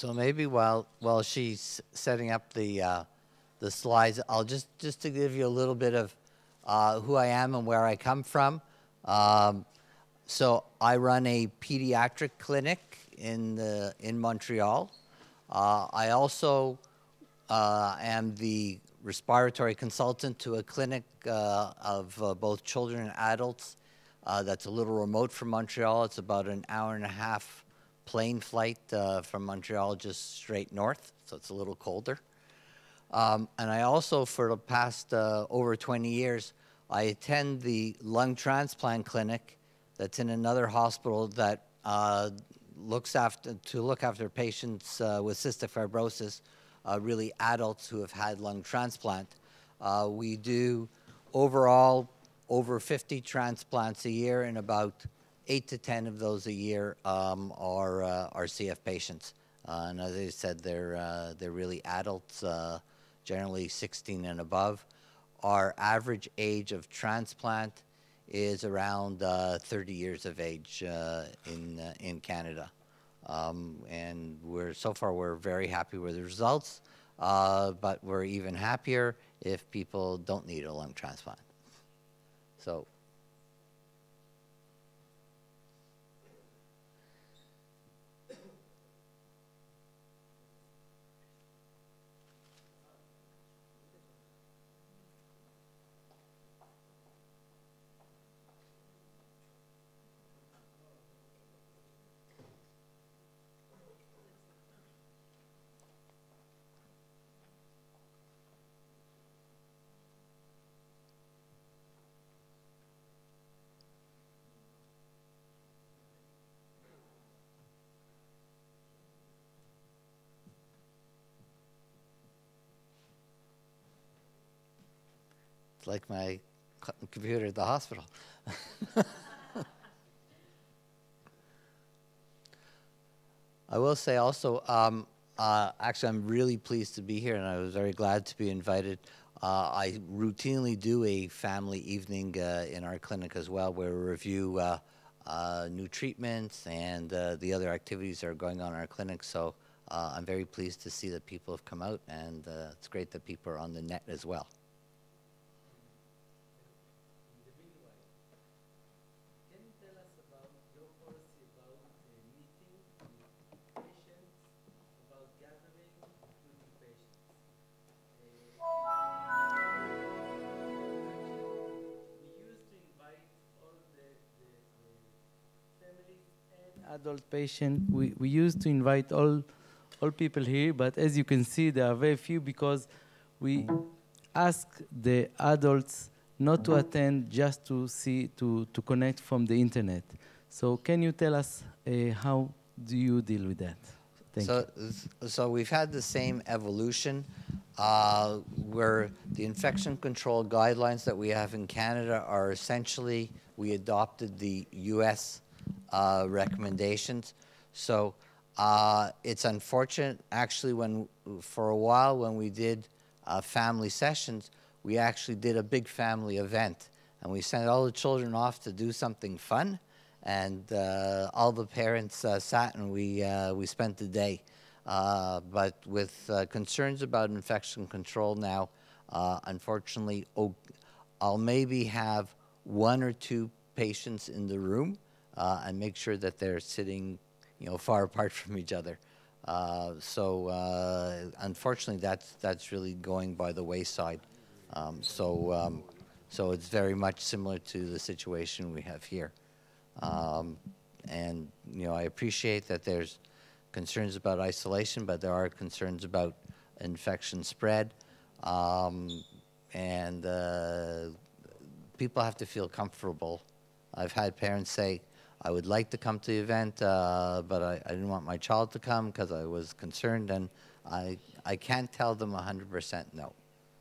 So maybe while she's setting up the slides, I'll just to give you a little bit of who I am and where I come from. So I run a pediatric clinic in Montreal. I also am the respiratory consultant to a clinic of both children and adults that's a little remote from Montreal. It's about an hour and a half plane flight from Montreal, just straight north, so it's a little colder. And I also, for the past over 20 years, I attend the lung transplant clinic that's in another hospital that looks after patients with cystic fibrosis, really adults who have had lung transplant. We do overall over 50 transplants a year, and about 8 to 10 of those a year are CF patients. And as I said, they're really adults, generally 16 and above. Our average age of transplant is around 30 years of age in Canada. And so far we're very happy with the results, but we're even happier if people don't need a lung transplant. So. It's like my computer at the hospital. I will say also, actually I'm really pleased to be here, and I was very glad to be invited. I routinely do a family evening in our clinic as well, where we review new treatments and the other activities that are going on in our clinic. So I'm very pleased to see that people have come out, and it's great that people are on the net as well. Adult patient, we used to invite all people here, but as you can see, there are very few because we ask the adults not to attend, just to connect from the internet. So can you tell us how do you deal with that? Thank you. So we've had the same evolution where the infection control guidelines that we have in Canada are essentially, we adopted the US recommendations. So it's unfortunate, actually, for a while when we did family sessions, we actually did a big family event, and we sent all the children off to do something fun, and all the parents sat and we spent the day. But with concerns about infection control now, unfortunately, I'll maybe have 1 or 2 patients in the room and make sure that they're sitting, far apart from each other. So unfortunately, that's really going by the wayside. So it's very much similar to the situation we have here. And I appreciate that there's concerns about isolation, but there are concerns about infection spread. And people have to feel comfortable. I've had parents say, I would like to come to the event, but I didn't want my child to come because I was concerned, and I can't tell them 100% no.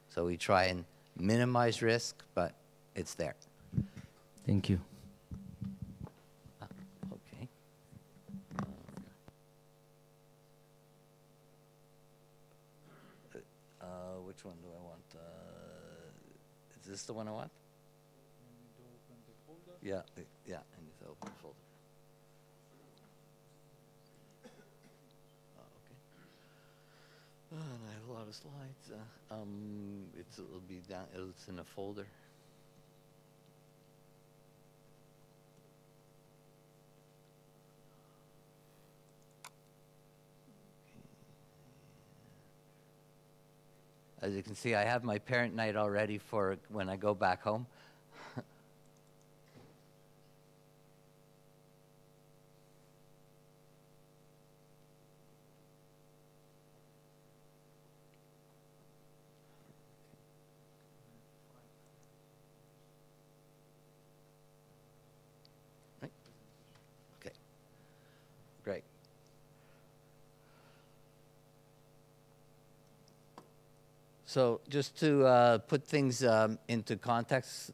So we try and minimize risk, but it's there. Thank you. Okay. Which one do I want? Is this the one I want? Yeah, yeah, I need to open the folder. Oh, okay. lot of slides. It'll be down. It's in a folder. As you can see, I have my parent night already for when I go back home. Right. Okay. Great. So just to put things into context,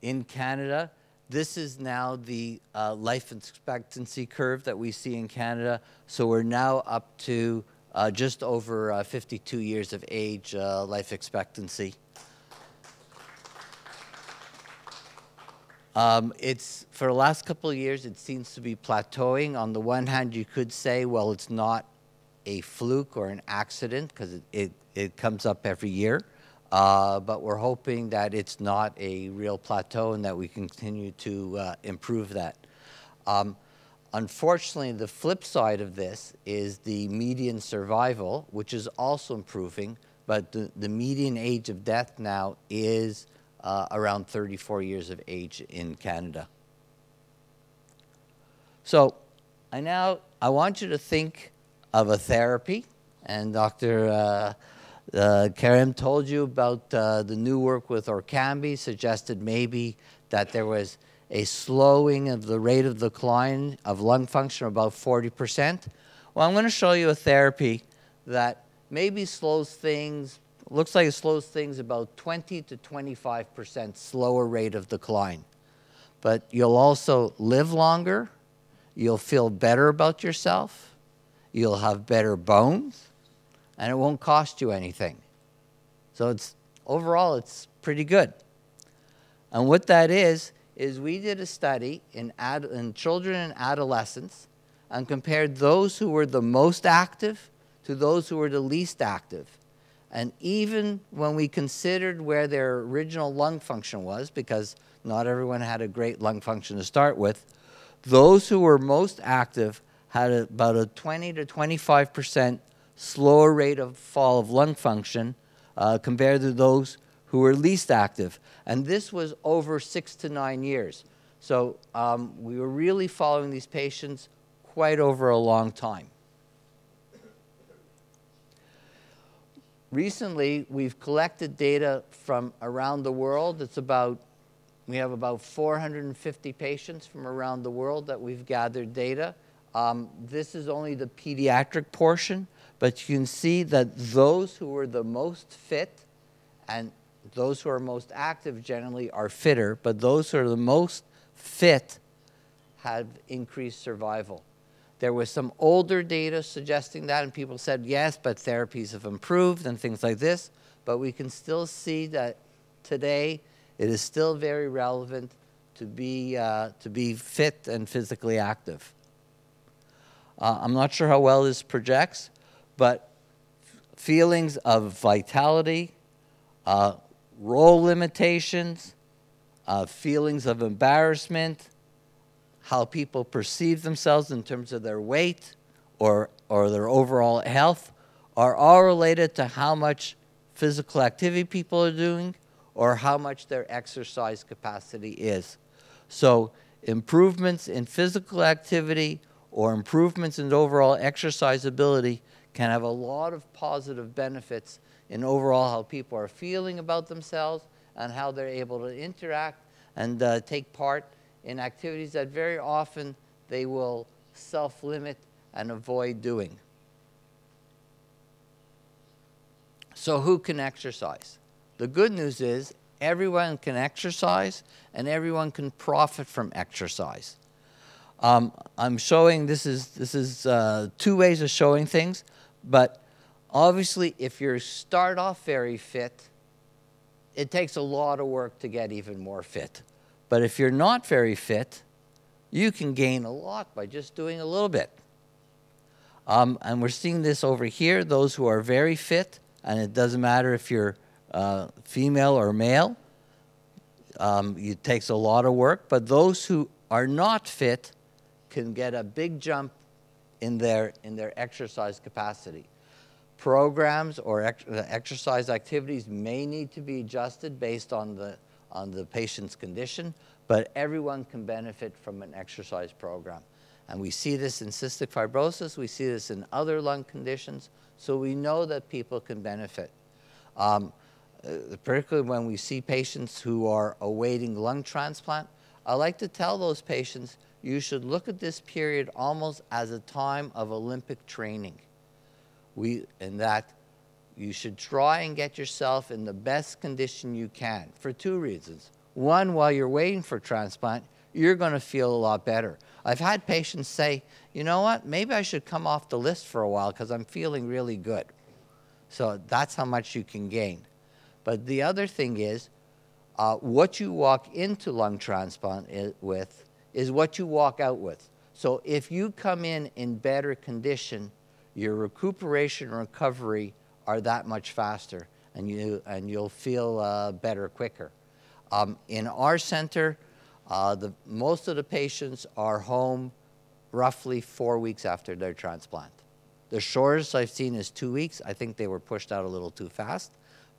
in Canada, this is now the life expectancy curve that we see in Canada. So we're now up to just over 52 years of age life expectancy. It's for the last couple of years, it seems to be plateauing. On the one hand, you could say, well, it's not a fluke or an accident because it comes up every year. But we're hoping that it's not a real plateau and that we continue to improve that. Unfortunately, the flip side of this is the median survival, which is also improving, but the median age of death now is around 34 years of age in Canada. So I want you to think of a therapy, and Dr. Karim told you about the new work with Orkambi, suggested maybe that there was a slowing of the rate of decline of lung function of about 40%. Well, I'm going to show you a therapy that maybe slows things, looks like it slows things about 20 to 25% slower rate of decline. But you'll also live longer, you'll feel better about yourself, you'll have better bones, and it won't cost you anything. So overall, it's pretty good. And what that is we did a study in children and adolescents and compared those who were the most active to those who were the least active. And even when we considered where their original lung function was, because not everyone had a great lung function to start with, those who were most active had about a 20 to 25% slower rate of fall of lung function compared to those who were least active. And this was over 6 to 9 years. So we were really following these patients quite over a long time. Recently, we've collected data from around the world. We have about 450 patients from around the world that we've gathered data. This is only the pediatric portion, but you can see that those who were the most fit and those who are most active generally are fitter, but those who are the most fit have increased survival. There was some older data suggesting that, and people said, yes, but therapies have improved and things like this, but we can still see that today it is still very relevant to be fit and physically active. I'm not sure how well this projects, but feelings of vitality, role limitations, feelings of embarrassment, how people perceive themselves in terms of their weight or their overall health are all related to how much physical activity people are doing or how much their exercise capacity is. So improvements in physical activity or improvements in overall exercise ability can have a lot of positive benefits in overall how people are feeling about themselves and how they're able to interact and take part in activities that very often they will self-limit and avoid doing. So who can exercise? The good news is everyone can exercise and everyone can profit from exercise. I'm showing, this is 2 ways of showing things, but obviously if you start off very fit, it takes a lot of work to get even more fit. But if you're not very fit, you can gain a lot by just doing a little bit. And we're seeing this over here, those who are very fit, and it doesn't matter if you're female or male. It takes a lot of work, but those who are not fit can get a big jump in their exercise capacity. Programs or exercise activities may need to be adjusted based on the patient's condition, but everyone can benefit from an exercise program. And we see this in cystic fibrosis, we see this in other lung conditions, so we know that people can benefit. Particularly when we see patients who are awaiting lung transplant, I like to tell those patients, you should look at this period almost as a time of Olympic training. In that you should try and get yourself in the best condition you can for two reasons. One, while you're waiting for transplant, you're going to feel a lot better. I've had patients say, you know what, maybe I should come off the list for a while because I'm feeling really good. So that's how much you can gain. But the other thing is, what you walk into lung transplant with is what you walk out with. So if you come in better condition, your recuperation and recovery are that much faster, and you'll feel better quicker. In our center, most of the patients are home roughly 4 weeks after their transplant. The shortest I've seen is 2 weeks. I think they were pushed out a little too fast,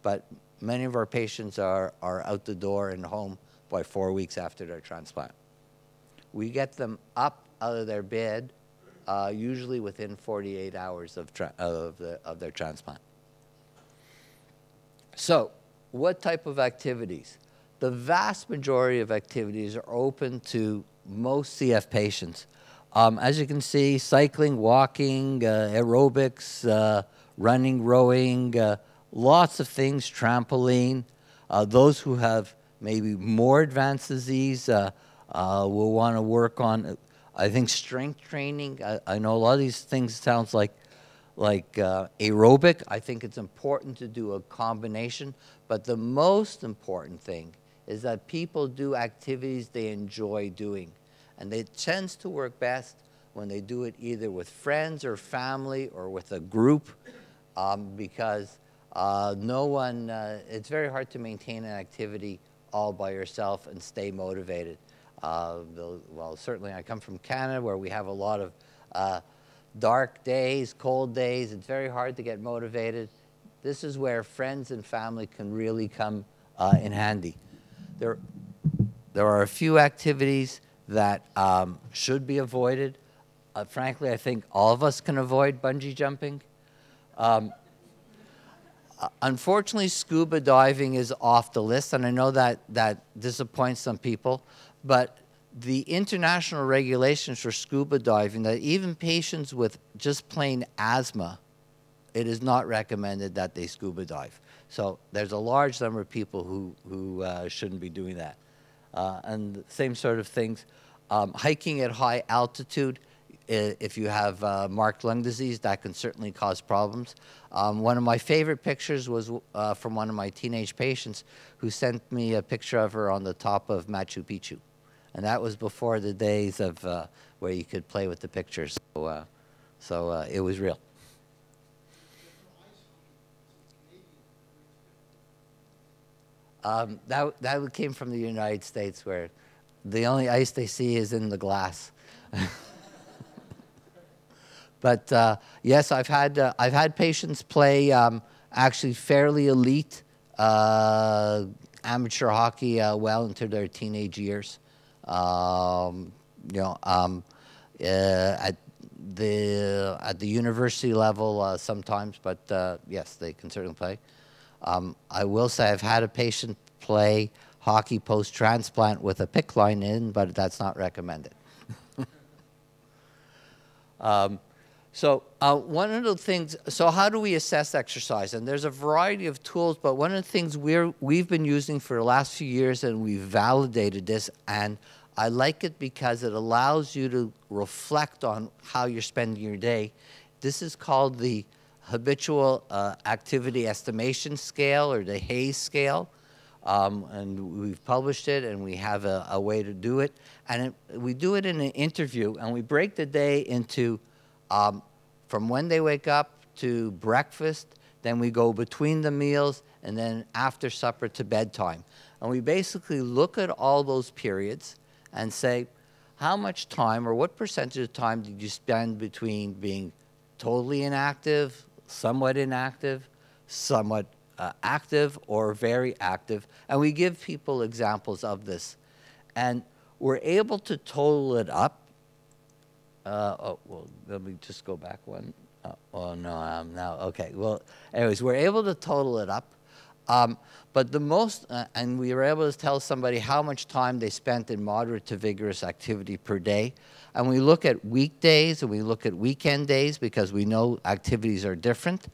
but many of our patients are out the door and home by 4 weeks after their transplant. We get them up out of their bed usually within 48 hours of their transplant. So, what type of activities? The vast majority of activities are open to most CF patients. As you can see, cycling, walking, aerobics, running, rowing, lots of things, trampoline. Those who have maybe more advanced disease will want to work on, I think, strength training. I know a lot of these things sounds like aerobic. I think it's important to do a combination, but the most important thing is that people do activities they enjoy doing. And it tends to work best when they do it either with friends or family or with a group, because it's very hard to maintain an activity all by yourself and stay motivated. Well, certainly I come from Canada where we have a lot of dark days, cold days. It's very hard to get motivated. This is where friends and family can really come in handy. There are a few activities that should be avoided. Frankly, I think all of us can avoid bungee jumping. Unfortunately, scuba diving is off the list, and I know that disappoints some people, but the international regulations for scuba diving, that even patients with just plain asthma, it is not recommended that they scuba dive. So there's a large number of people who shouldn't be doing that. And the same sort of things. Hiking at high altitude, if you have marked lung disease, that can certainly cause problems. One of my favorite pictures was from one of my teenage patients who sent me a picture of her on the top of Machu Picchu. And that was before the days of where you could play with the pictures. So it was real. That came from the United States, where the only ice they see is in the glass. But yes, I've had patients play actually fairly elite amateur hockey well into their teenage years. At the university level sometimes, but yes, they can certainly play. I will say I've had a patient play hockey post-transplant with a PICC line in, but that's not recommended. So one of the things, so how do we assess exercise? And there's a variety of tools, but one of the things we've been using for the last few years, and we've validated this, and I like it because it allows you to reflect on how you're spending your day. This is called the Habitual Activity Estimation Scale, or the Haze Scale. And we've published it, and we have a way to do it. And we do it in an interview, and we break the day into from when they wake up to breakfast, then we go between the meals, and then after supper to bedtime. And we basically look at all those periods and say, how much time or what percentage of time did you spend between being totally inactive, somewhat inactive, somewhat active, or very active? And we give people examples of this. And we're able to total it up. Well, let me just go back one. Oh, no, I'm now, okay. Well, anyways, we're able to total it up. But the most, and we were able to tell somebody how much time they spent in moderate to vigorous activity per day. And we look at weekdays and we look at weekend days because we know activities are different.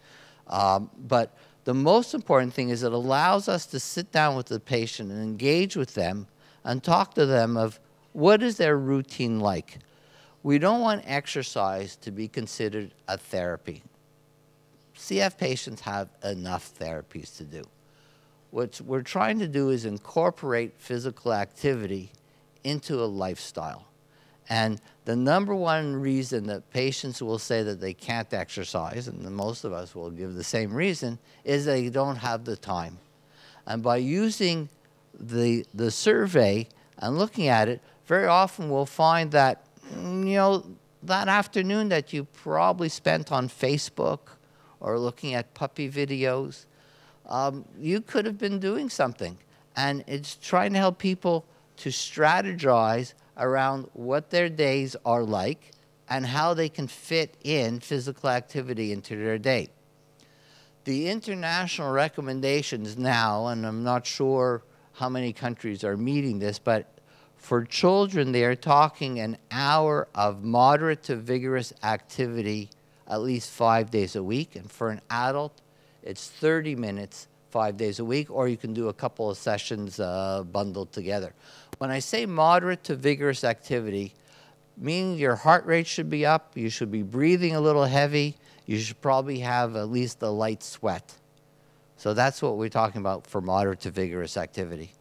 But the most important thing is it allows us to sit down with the patient and engage with them and talk to them of what is their routine like. We don't want exercise to be considered a therapy. CF patients have enough therapies to do. What we're trying to do is incorporate physical activity into a lifestyle. And the number one reason that patients will say that they can't exercise, and most of us will give the same reason, is they don't have the time. And by using the survey and looking at it, very often we'll find that, you know, that afternoon that you probably spent on Facebook or looking at puppy videos, you could have been doing something. And it's trying to help people to strategize around what their days are like and how they can fit in physical activity into their day. The international recommendations now, and I'm not sure how many countries are meeting this, but for children, they are talking an hour of moderate to vigorous activity at least 5 days a week. And for an adult, it's 30 minutes 5 days a week, or you can do a couple of sessions bundled together. When I say moderate to vigorous activity, meaning your heart rate should be up, you should be breathing a little heavy, you should probably have at least a light sweat. So that's what we're talking about for moderate to vigorous activity.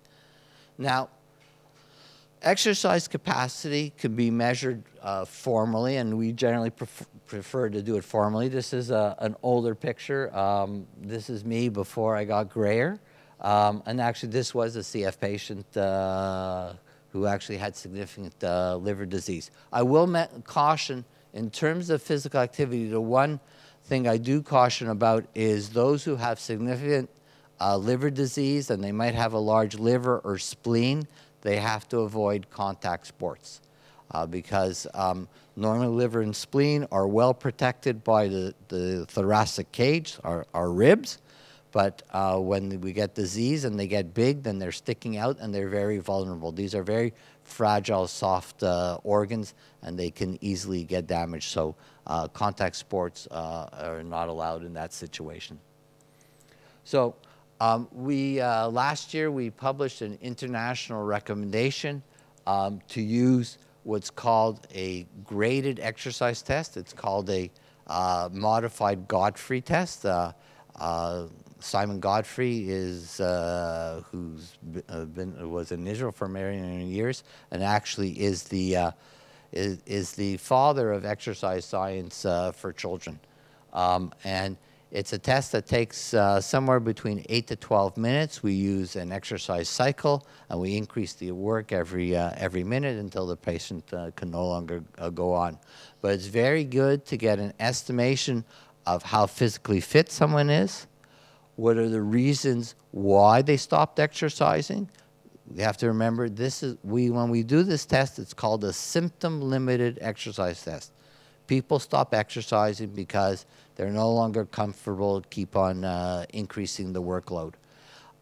Now, exercise capacity can be measured formally, and we generally prefer to do it formally. This is an older picture. This is me before I got grayer. And actually, this was a CF patient who actually had significant liver disease. I will caution, in terms of physical activity, the one thing I do caution about is those who have significant liver disease and they might have a large liver or spleen, they have to avoid contact sports because normally liver and spleen are well protected by the thoracic cage, our ribs. But when we get disease and they get big, then they're sticking out and they're very vulnerable. These are very fragile, soft organs, and they can easily get damaged. So contact sports are not allowed in that situation. So last year we published an international recommendation to use what's called a graded exercise test. It's called a modified Godfrey test. Simon Godfrey is was in Israel for many years, and actually is the father of exercise science for children. And it's a test that takes somewhere between 8 to 12 minutes. We use an exercise cycle, and we increase the work every minute until the patient can no longer go on. But it's very good to get an estimation of how physically fit someone is. What are the reasons why they stopped exercising? We have to remember when we do this test, it's called a symptom-limited exercise test. People stop exercising because they're no longer comfortable to keep on increasing the workload.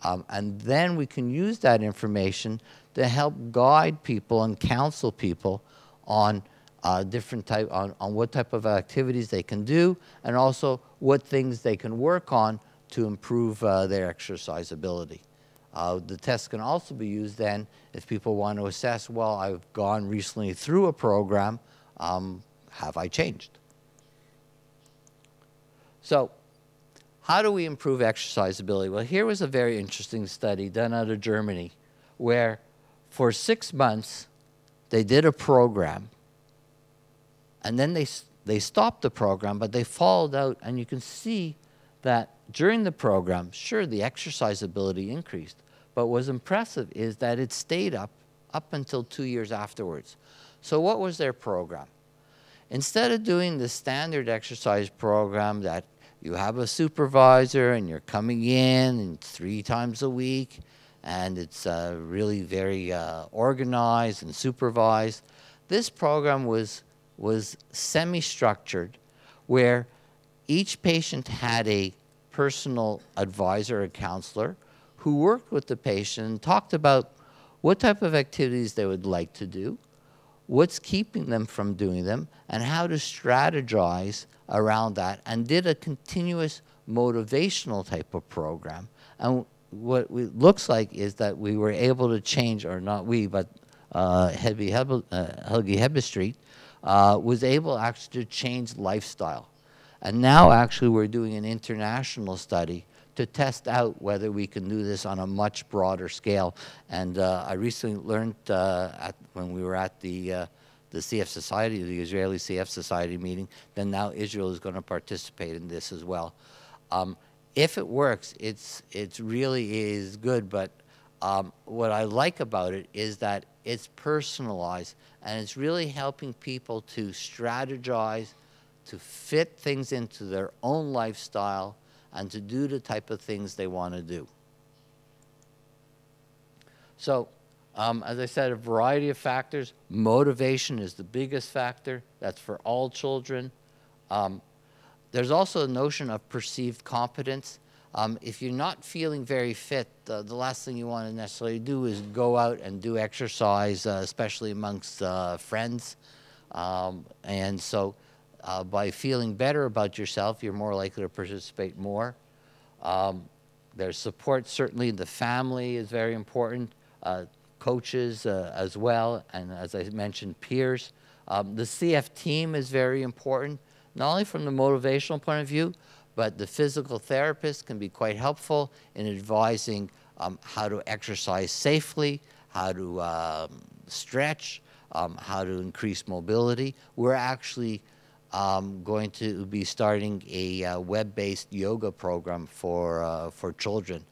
And then we can use that information to help guide people and counsel people on on what type of activities they can do, and also what things they can work on to improve their exercise ability. The test can also be used then if people want to assess, well, I've gone recently through a program, have I changed? So how do we improve exercise ability? Well, here was a very interesting study done out of Germany where for 6 months they did a program, and then they stopped the program, but they followed out, and you can see that during the program, sure, the exercise ability increased, but what was impressive is that it stayed up until 2 years afterwards. So what was their program? Instead of doing the standard exercise program that you have a supervisor and you're coming in and 3 times a week, and it's really very organized and supervised, this program was semi-structured, where each patient had a personal advisor or counselor who worked with the patient and talked about what type of activities they would like to do, what's keeping them from doing them, and how to strategize around that, and did a continuous motivational type of program. And what it looks like is that we were able to change, or not we, but Helgi Hebestreet was able actually to change lifestyle. And now actually we're doing an international study to test out whether we can do this on a much broader scale. And I recently learned when we were at the CF Society, the Israeli CF Society meeting, then now Israel is going to participate in this as well. If it works, it really is good, but what I like about it is that it's personalized, and it's really helping people to strategize, to fit things into their own lifestyle, and to do the type of things they want to do. So, as I said, a variety of factors. Motivation is the biggest factor. That's for all children. There's also a notion of perceived competence. If you're not feeling very fit, the last thing you want to necessarily do is go out and do exercise, especially amongst friends. And so by feeling better about yourself, you're more likely to participate more. There's support, certainly the family is very important, coaches as well, and as I mentioned, peers. The CF team is very important, not only from the motivational point of view, but the physical therapist can be quite helpful in advising how to exercise safely, how to stretch, how to increase mobility. We're actually going to be starting a web-based yoga program for children.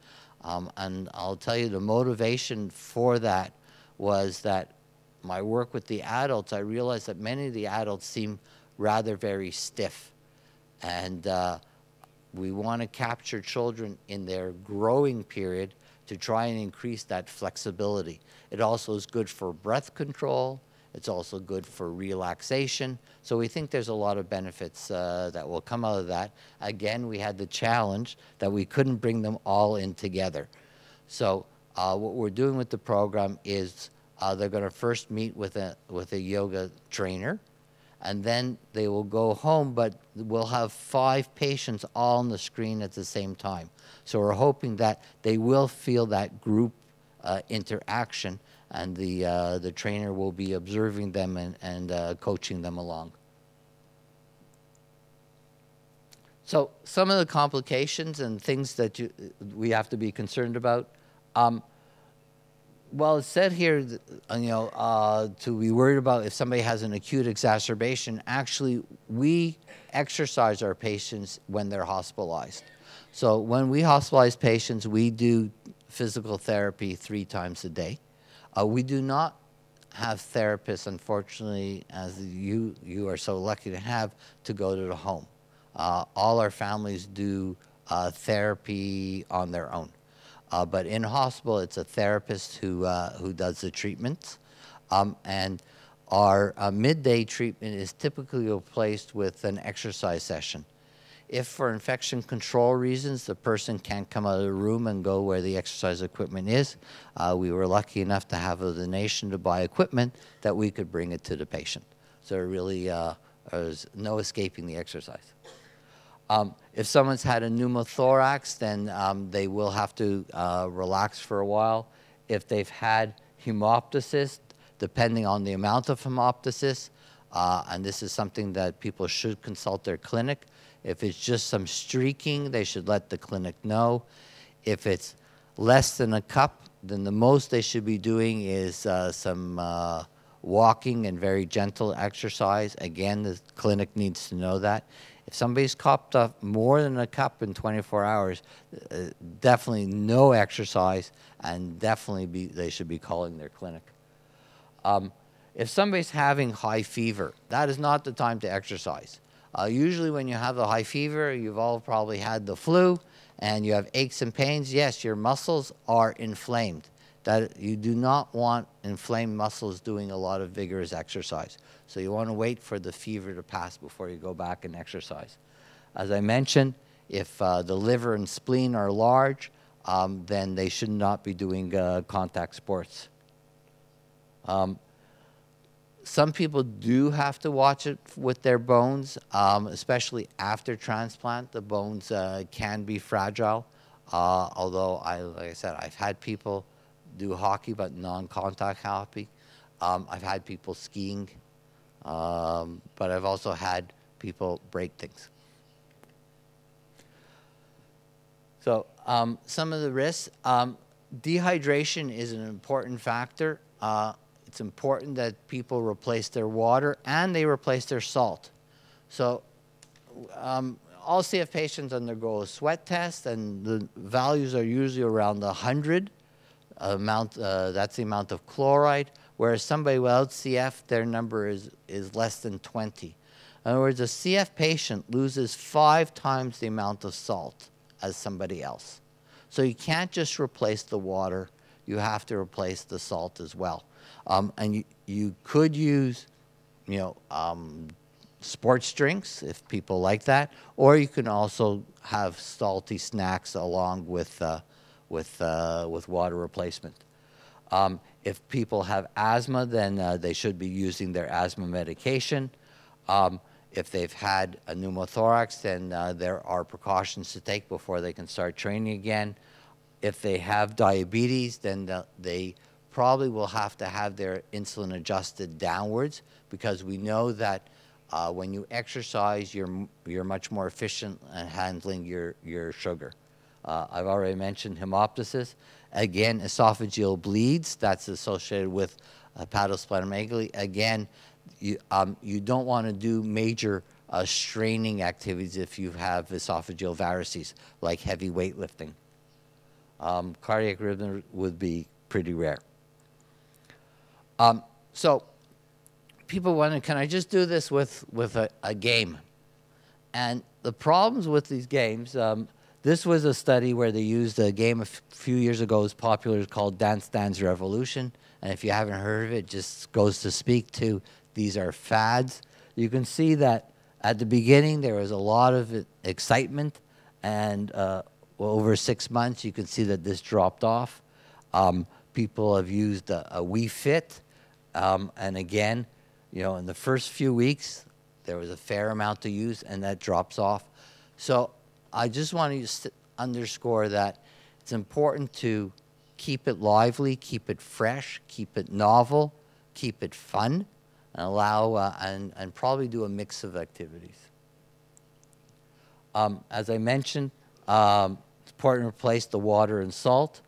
And I'll tell you, the motivation for that was that my work with the adults, I realized that many of the adults seem rather very stiff. And we want to capture children in their growing period to try and increase that flexibility. It also is good for breath control. It's also good for relaxation. So we think there's a lot of benefits that will come out of that. Again, we had the challenge that we couldn't bring them all in together. So what we're doing with the program is they're going to first meet with a yoga trainer, and then they will go home, but we'll have 5 patients all on the screen at the same time. So we're hoping that they will feel that group interaction, and the trainer will be observing them and coaching them along. So some of the complications and things that we have to be concerned about. Well, it's said here, to be worried about if somebody has an acute exacerbation. Actually, we exercise our patients when they're hospitalized. So when we hospitalize patients, we do physical therapy 3 times a day. We do not have therapists, unfortunately, as you are so lucky to have, to go to the home. All our families do therapy on their own. But in hospital, it's a therapist who does the treatments. And our midday treatment is typically replaced with an exercise session. If for infection control reasons, the person can't come out of the room and go where the exercise equipment is, we were lucky enough to have a donation to buy equipment that we could bring it to the patient. So really, there's no escaping the exercise. If someone's had a pneumothorax, then they will have to relax for a while. If they've had hemoptysis, depending on the amount of hemoptysis, and this is something that people should consult their clinic. If it's just some streaking, they should let the clinic know. If it's less than a cup, then the most they should be doing is some walking and very gentle exercise. Again, the clinic needs to know that. If somebody's copped up more than a cup in 24 hours, definitely no exercise, and definitely they should be calling their clinic. If somebody's having high fever, that is not the time to exercise. Usually when you have the high fever, you've all probably had the flu, and you have aches and pains. Yes, your muscles are inflamed. That you do not want inflamed muscles doing a lot of vigorous exercise. So you want to wait for the fever to pass before you go back and exercise. As I mentioned, if the liver and spleen are large, then they should not be doing contact sports. Some people do have to watch it with their bones, especially after transplant. The bones can be fragile. Although, like I said, I've had people do hockey, but non-contact hockey. I've had people skiing, but I've also had people break things. So some of the risks. Dehydration is an important factor. It's important that people replace their water and they replace their salt. So all CF patients undergo a sweat test, and the values are usually around 100 amount. That's the amount of chloride, whereas somebody without CF, their number is less than 20. In other words, a CF patient loses 5 times the amount of salt as somebody else. So you can't just replace the water. You have to replace the salt as well. And you could use, sports drinks if people like that, or you can also have salty snacks along with water replacement. If people have asthma, then they should be using their asthma medication. If they've had a pneumothorax, then there are precautions to take before they can start training again. If they have diabetes, then they probably will have to have their insulin adjusted downwards, because we know that when you exercise, you're much more efficient at handling your sugar. I've already mentioned hemoptysis. Again, esophageal bleeds, that's associated with hepatosplenomegaly. Again, you don't want to do major straining activities if you have esophageal varices, like heavy weightlifting. Cardiac rhythm would be pretty rare. So people wonder, can I just do this with a game? And the problems with these games, this was a study where they used a game a few years ago. It was popular, called Dance Dance Revolution. And if you haven't heard of it, just goes to speak to these are fads. You can see that at the beginning there was a lot of excitement, and over 6 months you can see that this dropped off. People have used a Wii Fit, and again, in the first few weeks there was a fair amount to use, and that drops off. So I just want to underscore that it's important to keep it lively, keep it fresh, keep it novel, keep it fun, and allow and probably do a mix of activities. As I mentioned, it's important to replace the water and salt.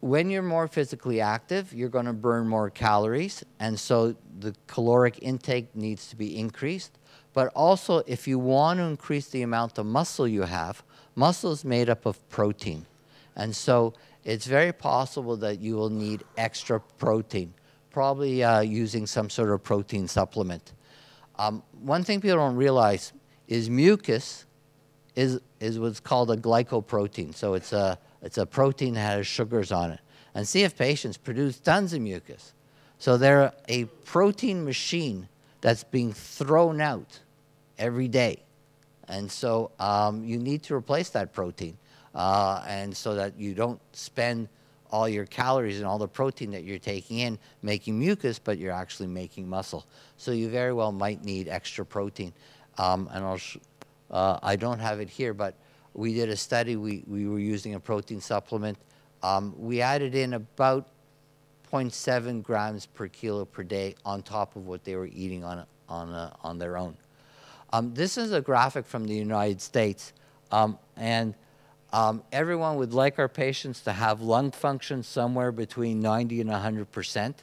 When you're more physically active, you're going to burn more calories, and so the caloric intake needs to be increased. But also, if you want to increase the amount of muscle you have, muscle is made up of protein. And so it's very possible that you will need extra protein, probably using some sort of protein supplement. One thing people don't realize is mucus is what's called a glycoprotein. So it's a protein that has sugars on it. And CF patients produce tons of mucus. So they're a protein machine that's being thrown out every day. And so you need to replace that protein, and so that you don't spend all your calories and all the protein that you're taking in making mucus, but you're actually making muscle. So you very well might need extra protein. And I don't have it here, but we did a study. We were using a protein supplement. We added in about 0.7 grams per kilo per day on top of what they were eating on their own. This is a graphic from the United States, and Everyone would like our patients to have lung function somewhere between 90 and 100%.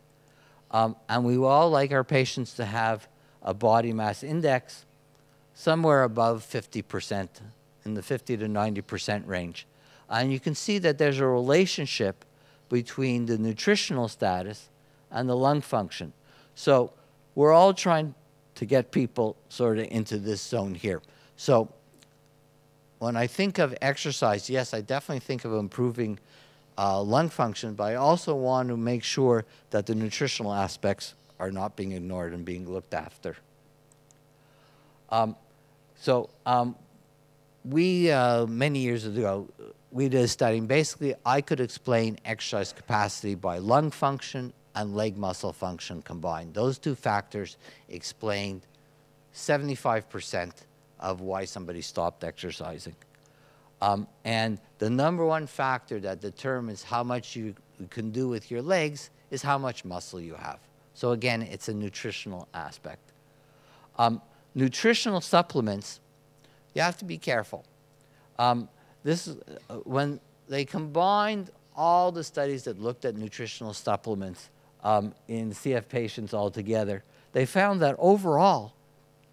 And we all like our patients to have a body mass index somewhere above 50%, in the 50 to 90% range. And you can see that there's a relationship between the nutritional status and the lung function. So we're all trying to get people sort of into this zone here. So when I think of exercise, yes, I definitely think of improving lung function, but I also want to make sure that the nutritional aspects are not being ignored and being looked after. We, many years ago, we did a study, and basically I could explain exercise capacity by lung function and leg muscle function combined. Those two factors explained 75% of why somebody stopped exercising. And the number one factor that determines how much you can do with your legs is how much muscle you have. So again, it's a nutritional aspect. Nutritional supplements, you have to be careful. When they combined all the studies that looked at nutritional supplements in CF patients altogether, they found that overall,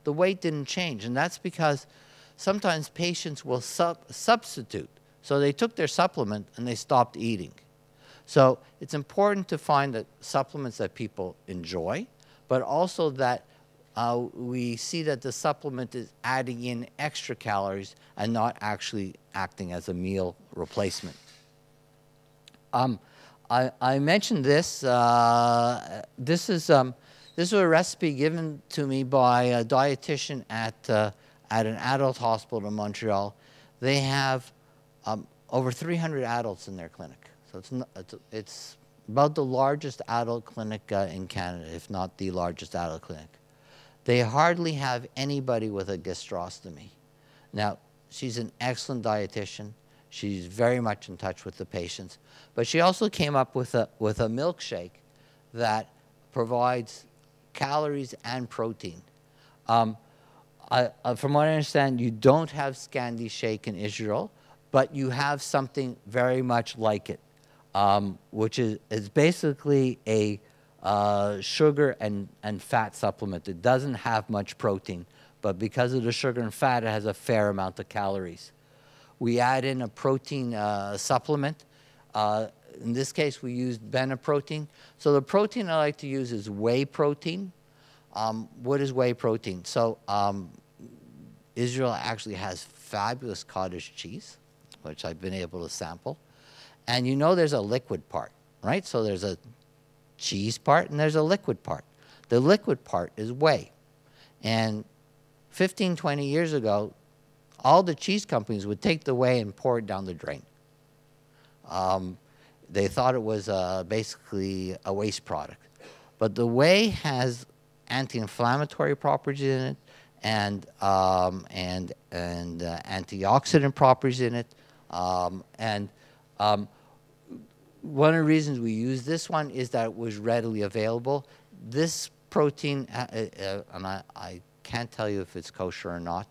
the weight didn't change. And that's because sometimes patients will substitute. So they took their supplement and they stopped eating. So it's important to find that supplements that people enjoy, but also that we see that the supplement is adding in extra calories and not actually acting as a meal replacement. I mentioned this. This is a recipe given to me by a dietitian at an adult hospital in Montreal. They have over 300 adults in their clinic. So it's about the largest adult clinic in Canada, if not the largest adult clinic. They hardly have anybody with a gastrostomy. Now, she's an excellent dietitian. She's very much in touch with the patients. But she also came up with a milkshake that provides calories and protein. From what I understand, you don't have Scandi Shake in Israel, but you have something very much like it, which is basically a sugar and fat supplement. It doesn't have much protein, but because of the sugar and fat, it has a fair amount of calories. We add in a protein supplement. In this case, we used Beneprotein. So the protein I like to use is whey protein. What is whey protein? So Israel actually has fabulous cottage cheese, which I've been able to sample. And you know there's a liquid part, right? So there's a cheese part and there's a liquid part. The liquid part is whey. And 15, 20 years ago, all the cheese companies would take the whey and pour it down the drain. They thought it was basically a waste product. But the whey has anti-inflammatory properties in it and antioxidant properties in it. One of the reasons we use this one is that it was readily available. This protein, and I can't tell you if it's kosher or not,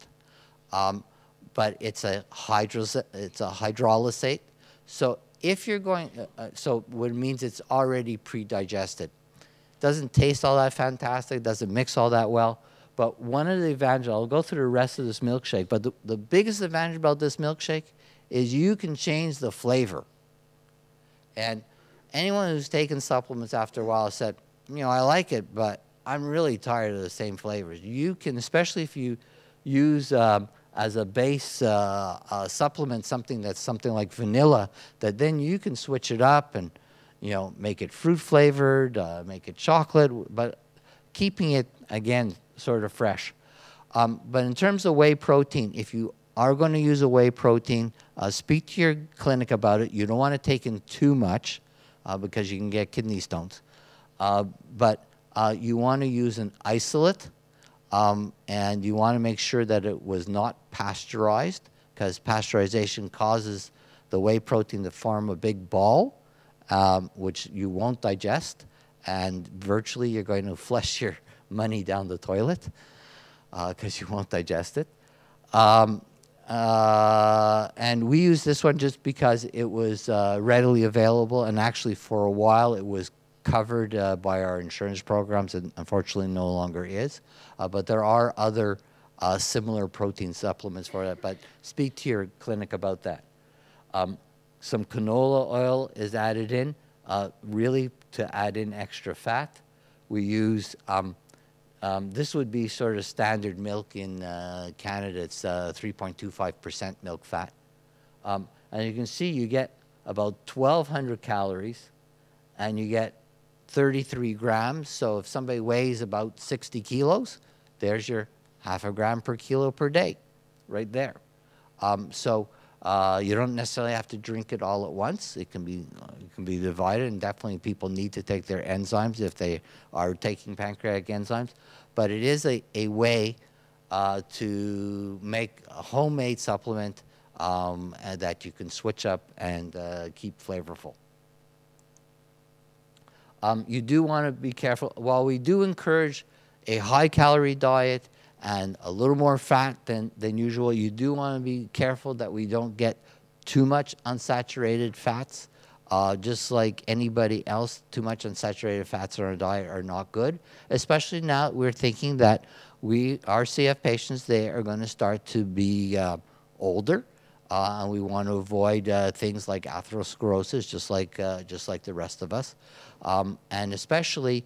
but it's a hydrolysate. So if you're going, so what it means it's already pre-digested. Doesn't taste all that fantastic, doesn't mix all that well, but one of the advantages, I'll go through the rest of this milkshake, but the biggest advantage about this milkshake is you can change the flavor. And anyone who's taken supplements after a while said, you know, I like it, but I'm really tired of the same flavors. You can, especially if you use as a base supplement something that's something like vanilla, that then you can switch it up and, you know, make it fruit flavored, make it chocolate, but keeping it, again, sort of fresh. But in terms of whey protein, if you are going to use a whey protein, speak to your clinic about it. You don't want to take in too much because you can get kidney stones. But you want to use an isolate, and you want to make sure that it was not pasteurized, because pasteurization causes the whey protein to form a big ball, which you won't digest, and virtually you're going to flush your money down the toilet because you won't digest it. And we use this one just because it was readily available, and actually for a while it was covered by our insurance programs, and unfortunately no longer is. But there are other similar protein supplements for that. But speak to your clinic about that. Some canola oil is added in, really to add in extra fat. We use, this would be sort of standard milk in Canada. It's 3.25% milk fat. And you can see you get about 1,200 calories, and you get 33 grams. So if somebody weighs about 60 kilos, there's your half a gram per kilo per day, right there. You don't necessarily have to drink it all at once. It can be divided, and definitely people need to take their enzymes if they are taking pancreatic enzymes. But it is a way to make a homemade supplement that you can switch up and keep flavorful. You do want to be careful. While we do encourage a high-calorie diet and a little more fat than usual, you do want to be careful that we don't get too much unsaturated fats. Just like anybody else, too much unsaturated fats on our diet are not good, especially now that we're thinking that our CF patients, they are going to start to be older, and we want to avoid things like atherosclerosis, just like the rest of us. And especially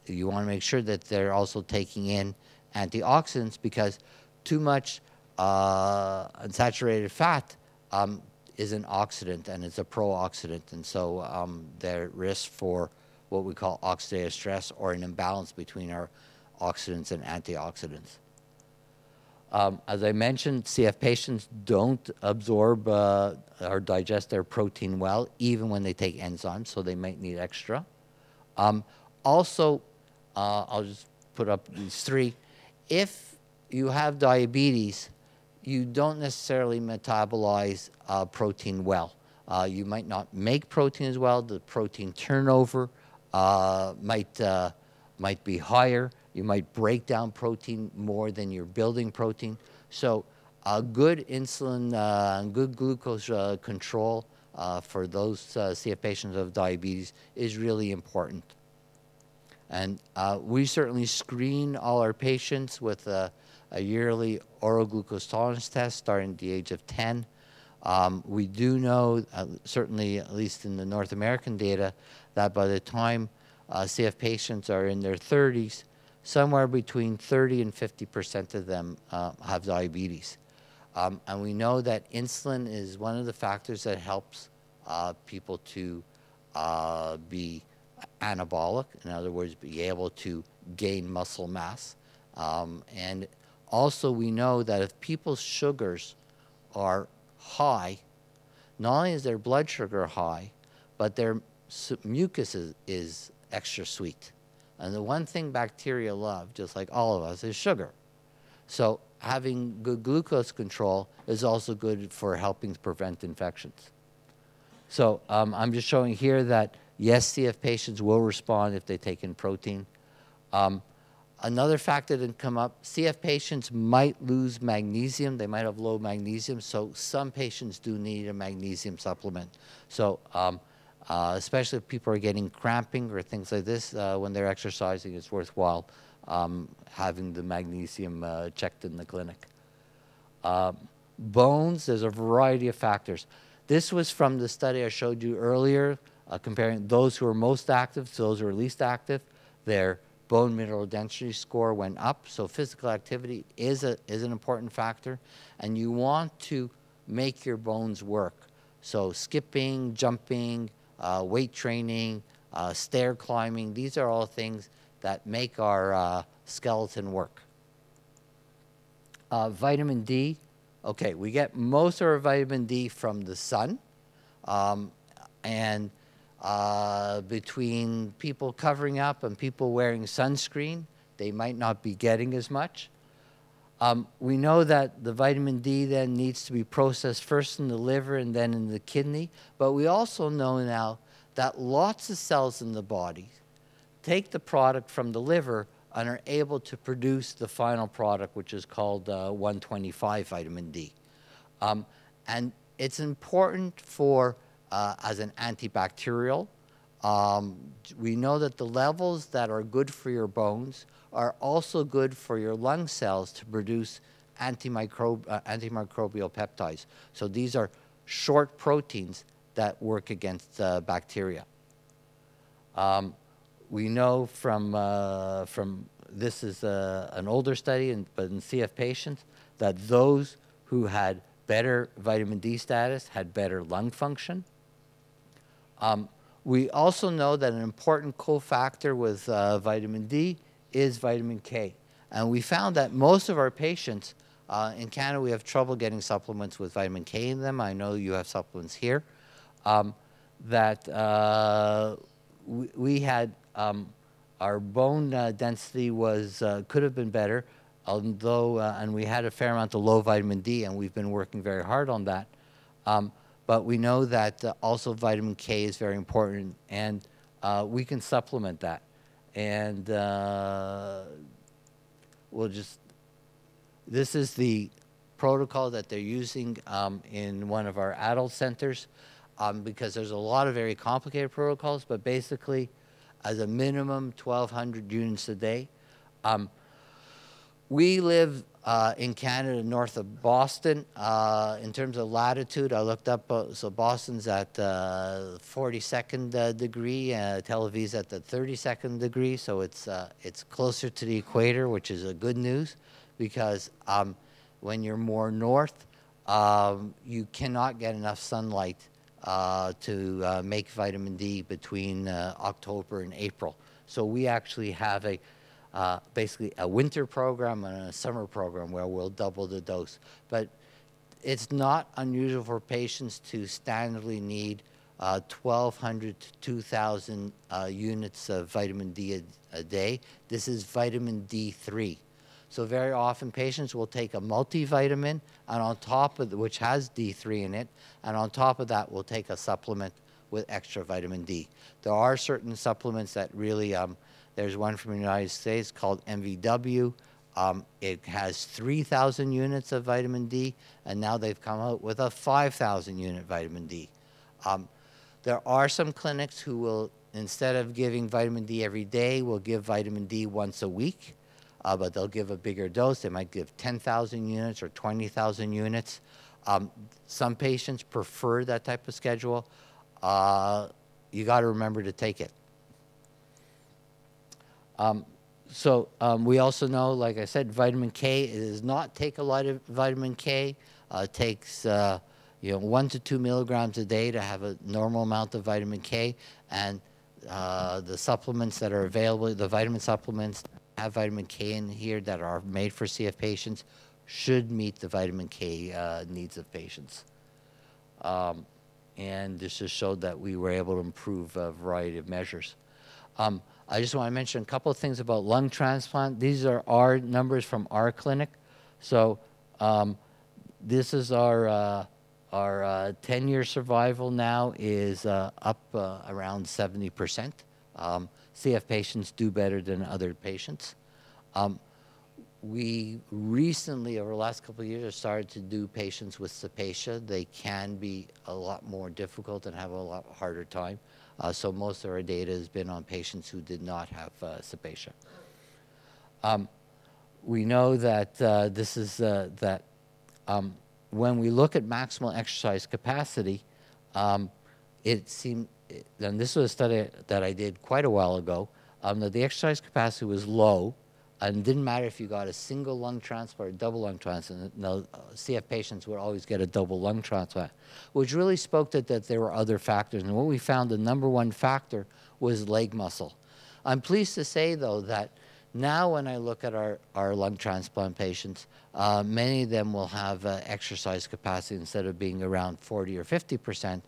you want to make sure that they're also taking in antioxidants, because too much unsaturated fat is an oxidant, and it's a pro-oxidant, and so they're at risk for what we call oxidative stress, or an imbalance between our oxidants and antioxidants. As I mentioned, CF patients don't absorb or digest their protein well, even when they take enzymes, so they might need extra. Also, I'll just put up these three. If you have diabetes, you don't necessarily metabolize protein well. You might not make protein as well. The protein turnover might be higher. You might break down protein more than you're building protein. So good insulin and good glucose control for those CF patients of diabetes is really important. And we certainly screen all our patients with a yearly oral glucose tolerance test starting at the age of 10. We do know, certainly at least in the North American data, that by the time CF patients are in their 30s, somewhere between 30 and 50% of them have diabetes. And we know that insulin is one of the factors that helps people to be anabolic, in other words, be able to gain muscle mass. And also we know that if people's sugars are high, not only is their blood sugar high, but their mucus is extra sweet. And the one thing bacteria love, just like all of us, is sugar. So having good glucose control is also good for helping to prevent infections. So I'm just showing here that, yes, CF patients will respond if they take in protein. Another factor that can come up, CF patients might lose magnesium. They might have low magnesium, so some patients do need a magnesium supplement. So especially if people are getting cramping or things like this when they're exercising, it's worthwhile having the magnesium checked in the clinic. Bones, there's a variety of factors. This was from the study I showed you earlier, comparing those who are most active to those who are least active. Their bone mineral density score went up, so physical activity is an important factor, and you want to make your bones work. So skipping, jumping, weight training, stair climbing, these are all things that make our skeleton work. Vitamin D, okay, we get most of our vitamin D from the sun, and between people covering up and people wearing sunscreen, they might not be getting as much. We know that the vitamin D then needs to be processed first in the liver and then in the kidney, but we also know now that lots of cells in the body take the product from the liver and are able to produce the final product, which is called 125 vitamin D. And it's important for, as an antibacterial. We know that the levels that are good for your bones are also good for your lung cells to produce antimicrobial peptides. So these are short proteins that work against bacteria. We know from this is an older study, but in CF patients, that those who had better vitamin D status had better lung function. We also know that an important cofactor with vitamin D is vitamin K. And we found that most of our patients in Canada, we have trouble getting supplements with vitamin K in them. I know you have supplements here. We had our bone density was could have been better, although and we had a fair amount of low vitamin D, and we've been working very hard on that. But we know that also vitamin K is very important, and we can supplement that. And this is the protocol that they're using in one of our adult centers, because there's a lot of very complicated protocols, but basically, as a minimum, 1,200 units a day. We live in Canada, north of Boston. In terms of latitude, I looked up, so Boston's at 42nd degree, Tel Aviv's at the 32nd degree, so it's closer to the equator, which is a good news, because when you're more north, you cannot get enough sunlight to make vitamin D between October and April. So we actually have basically a winter program and a summer program where we'll double the dose. But it's not unusual for patients to standardly need 1,200 to 2,000 units of vitamin D a day. This is vitamin D3. So very often patients will take a multivitamin, and on top of which has D3 in it, and on top of that we'll take a supplement with extra vitamin D. There are certain supplements that really, there's one from the United States called MVW. It has 3,000 units of vitamin D, and now they've come out with a 5,000 unit vitamin D. There are some clinics who will, instead of giving vitamin D every day, will give vitamin D once a week. But they'll give a bigger dose. They might give 10,000 units or 20,000 units. Some patients prefer that type of schedule. You got to remember to take it. We also know, like I said, vitamin K, it does not take a lot of vitamin K. It takes 1 to 2 milligrams a day to have a normal amount of vitamin K. And the supplements that are available, the vitamin supplements, have vitamin K in here that are made for CF patients should meet the vitamin K needs of patients. And this just showed that we were able to improve a variety of measures. I just want to mention a couple of things about lung transplant. These are our numbers from our clinic. So this is our 10-year survival now is up around 70%. CF patients do better than other patients. We recently, over the last couple of years, have started to do patients with cepacia. They can be a lot more difficult and have a lot harder time. So most of our data has been on patients who did not have cepacia. We know that this is when we look at maximal exercise capacity, it seemed, and this was a study that I did quite a while ago, that the exercise capacity was low, and it didn't matter if you got a single lung transplant or double lung transplant. Now, CF patients would always get a double lung transplant, which really spoke to that there were other factors. And what we found, the number one factor was leg muscle. I'm pleased to say, though, that now when I look at our lung transplant patients, many of them will have exercise capacity instead of being around 40 or 50%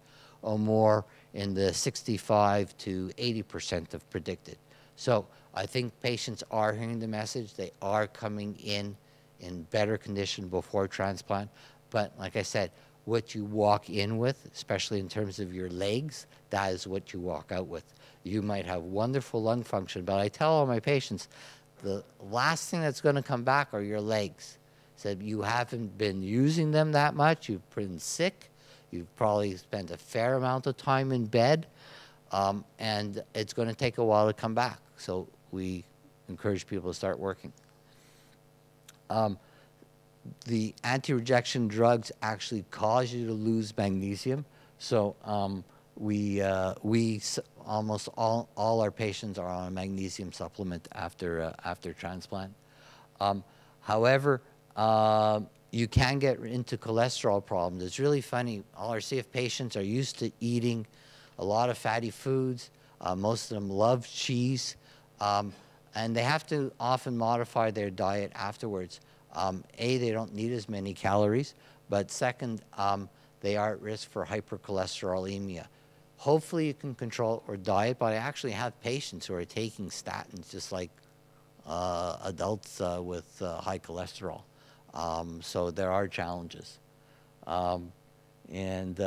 or more in the 65 to 80% of predicted. So I think patients are hearing the message. They are coming in better condition before transplant. But like I said, what you walk in with, especially in terms of your legs, that is what you walk out with. You might have wonderful lung function, but I tell all my patients, the last thing that's going to come back are your legs. Said you haven't been using them that much. You've been sick. You've probably spent a fair amount of time in bed, and it's going to take a while to come back. So we encourage people to start working. The anti-rejection drugs actually cause you to lose magnesium. So almost all our patients are on a magnesium supplement after transplant. However, you can get into cholesterol problems. It's really funny. All our CF patients are used to eating a lot of fatty foods. Most of them love cheese. And they have to often modify their diet afterwards. They don't need as many calories, but second, they are at risk for hypercholesterolemia. Hopefully you can control or diet, but I actually have patients who are taking statins just like adults with high cholesterol. So there are challenges. And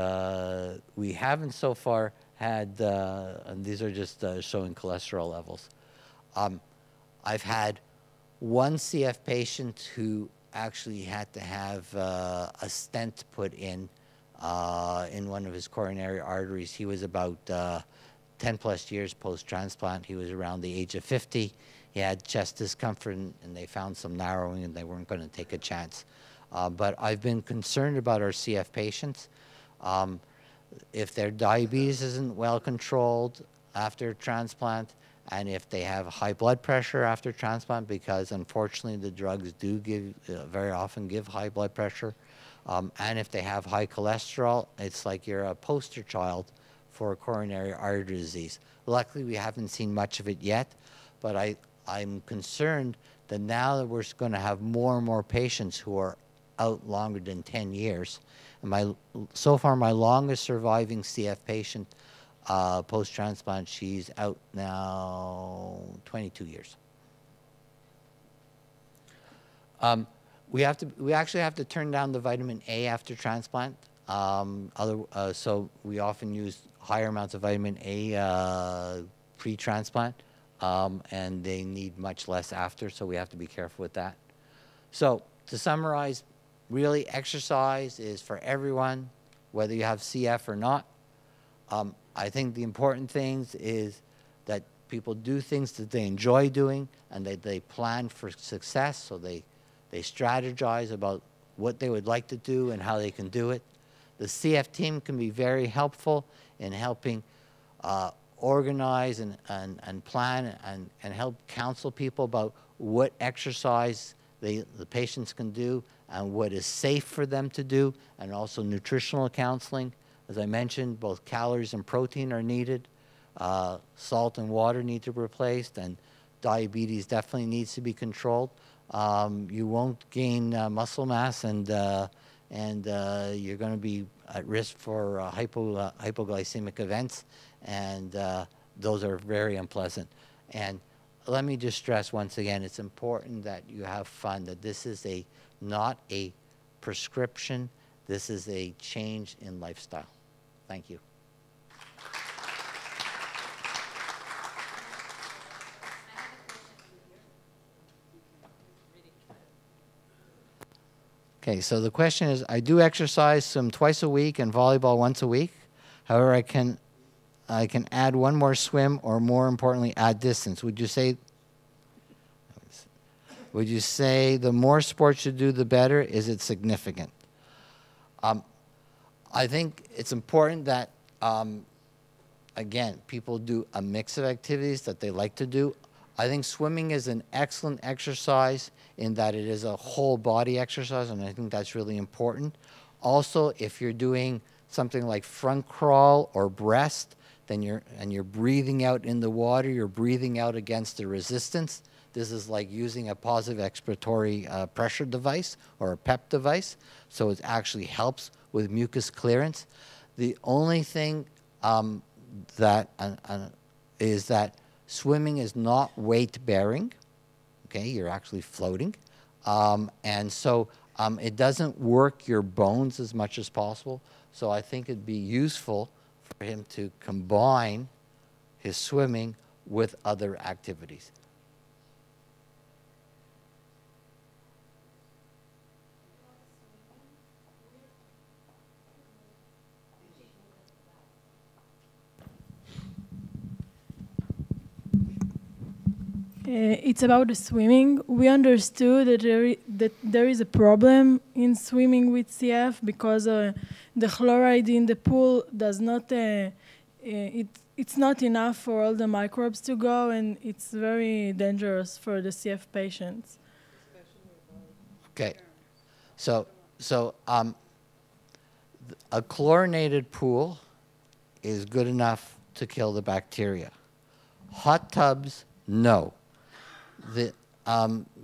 we haven't so far had, and these are just showing cholesterol levels. I've had one CF patient who actually had to have a stent put in one of his coronary arteries. He was about 10 plus years post-transplant. He was around the age of 50. He had chest discomfort, and they found some narrowing, and they weren't going to take a chance. But I've been concerned about our CF patients. If their diabetes isn't well controlled after transplant, and if they have high blood pressure after transplant, because unfortunately the drugs do give, very often give high blood pressure, and if they have high cholesterol, it's like you're a poster child for coronary artery disease. Luckily, we haven't seen much of it yet, but I'm concerned that now that we're going to have more and more patients who are out longer than 10 years, and so far my longest surviving CF patient post-transplant, she's out now 22 years. We actually have to turn down the vitamin A after transplant. So we often use higher amounts of vitamin A pre-transplant, and they need much less after, so we have to be careful with that. So to summarize, really exercise is for everyone, whether you have CF or not. I think the important things is that people do things that they enjoy doing, and that they plan for success, so they strategize about what they would like to do and how they can do it. The CF team can be very helpful in helping organize and plan and help counsel people about what exercise the patients can do and what is safe for them to do, and also nutritional counseling. As I mentioned, both calories and protein are needed. Salt and water need to be replaced, and diabetes definitely needs to be controlled. You won't gain muscle mass, and you're going to be at risk for hypoglycemic events, and those are very unpleasant. And let me just stress once again, it's important that you have fun, that this is not a prescription, this is a change in lifestyle. Thank you. Okay, so the question is, I do exercise some twice a week and volleyball once a week. However, I can add one more swim, or more importantly, add distance. Would you say the more sports you do, the better? Is it significant? I think it's important that, again, people do a mix of activities that they like to do. I think swimming is an excellent exercise in that it is a whole body exercise, and I think that's really important. Also, if you're doing something like front crawl or breast, then you're breathing out in the water, you're breathing out against the resistance. This is like using a positive expiratory pressure device or a PEP device, so it actually helps with mucus clearance. The only thing is that swimming is not weight bearing. Okay, you're actually floating, and so it doesn't work your bones as much as possible. So I think it'd be useful for him to combine his swimming with other activities. it's about the swimming. We understood that there is a problem in swimming with CF because the chloride in the pool does not, it's not enough for all the microbes to go, and it's very dangerous for the CF patients. Okay, so a chlorinated pool is good enough to kill the bacteria. Hot tubs, no.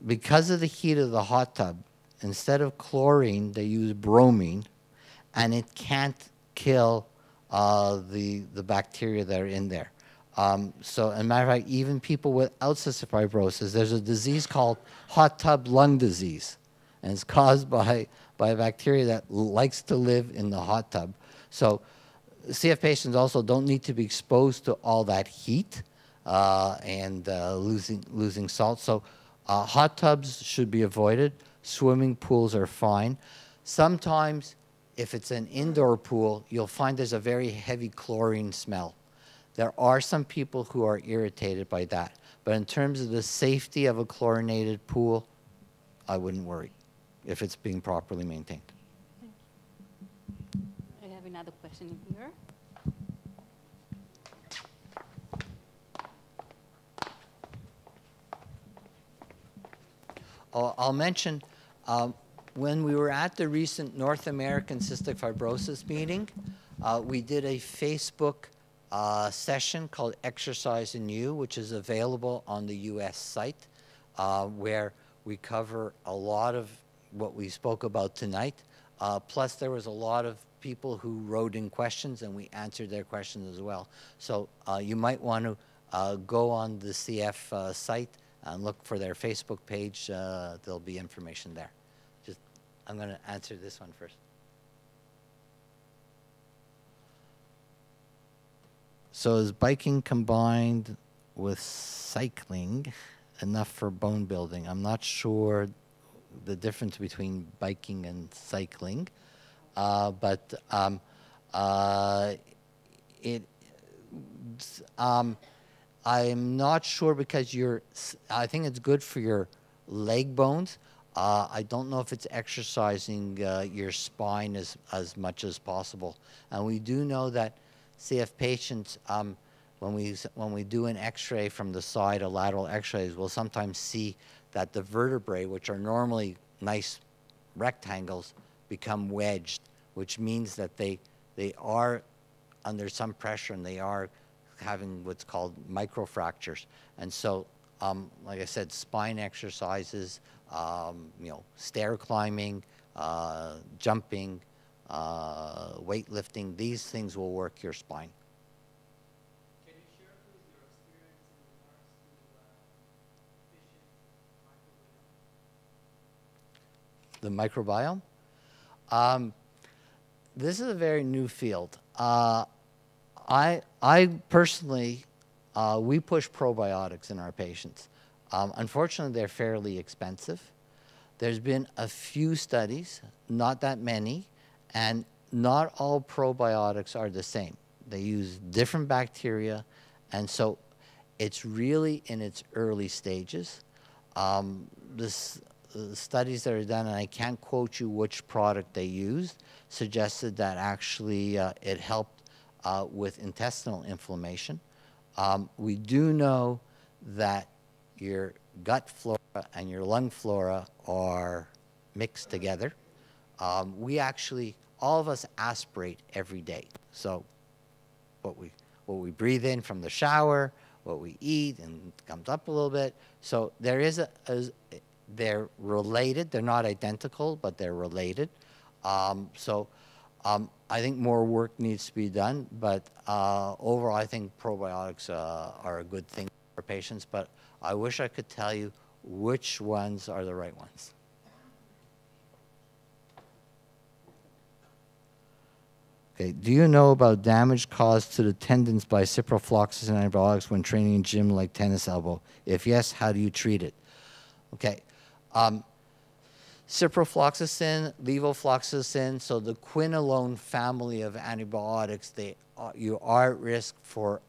Because of the heat of the hot tub, instead of chlorine, they use bromine, and it can't kill the bacteria that are in there. So, as a matter of fact, even people without cystic fibrosis, there's a disease called hot tub lung disease, and it's caused by a bacteria that likes to live in the hot tub. So, CF patients also don't need to be exposed to all that heat and losing salt. So, hot tubs should be avoided. Swimming pools are fine. Sometimes, if it's an indoor pool, you'll find there's a very heavy chlorine smell. There are some people who are irritated by that. But in terms of the safety of a chlorinated pool, I wouldn't worry if it's being properly maintained. I have another question here. I'll mention, when we were at the recent North American Cystic Fibrosis meeting, we did a Facebook session called Exercise in You, which is available on the US site, where we cover a lot of what we spoke about tonight. Plus, there was a lot of people who wrote in questions, and we answered their questions as well. So you might want to go on the CF site and look for their Facebook page. There'll be information there. I'm going to answer this one first. So is biking combined with cycling enough for bone building? I'm not sure the difference between biking and cycling, but I'm not sure because I think it's good for your leg bones. I don't know if it's exercising your spine as much as possible. And we do know that CF patients, when we do an x-ray from the side, a lateral x-rays, we'll sometimes see that the vertebrae, which are normally nice rectangles, become wedged, which means that they are under some pressure and they are having what's called microfractures. And so, like I said, spine exercises, stair climbing, jumping, weightlifting, these things will work your spine. Can you share please your experience in regards to The microbiome? This is a very new field. I personally, we push probiotics in our patients. Unfortunately, they're fairly expensive. There's been a few studies, not that many, and not all probiotics are the same. They use different bacteria, and so it's really in its early stages. The studies that are done, and I can't quote you which product they used, suggested that actually it helped with intestinal inflammation. We do know that your gut flora and your lung flora are mixed together. We actually, all of us aspirate every day. So what we breathe in from the shower, what we eat, and it comes up a little bit. So there is they're related. They're not identical, but they're related. I think more work needs to be done, but overall, I think probiotics are a good thing for patients, but I wish I could tell you which ones are the right ones. Okay, do you know about damage caused to the tendons by ciprofloxacin antibiotics when training in gym like tennis elbow? If yes, how do you treat it? Okay. Ciprofloxacin, levofloxacin, so the quinolone family of antibiotics, you are at risk for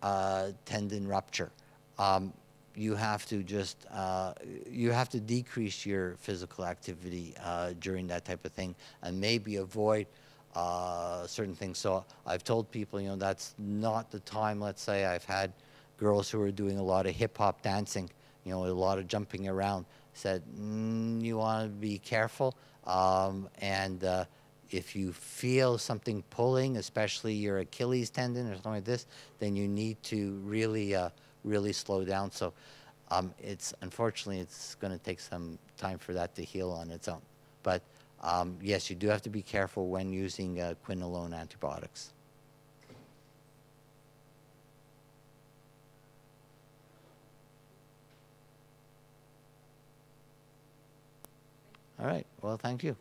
tendon rupture. you have to just you have to decrease your physical activity during that type of thing, and maybe avoid certain things. So I've told people, you know, that's not the time. Let's say I've had girls who are doing a lot of hip hop dancing, you know, a lot of jumping around. Said, you want to be careful, and if you feel something pulling, especially your Achilles tendon or something like this, then you need to really, really slow down. So it's unfortunately it's going to take some time for that to heal on its own. But yes, you do have to be careful when using quinolone antibiotics. All right. Well, thank you.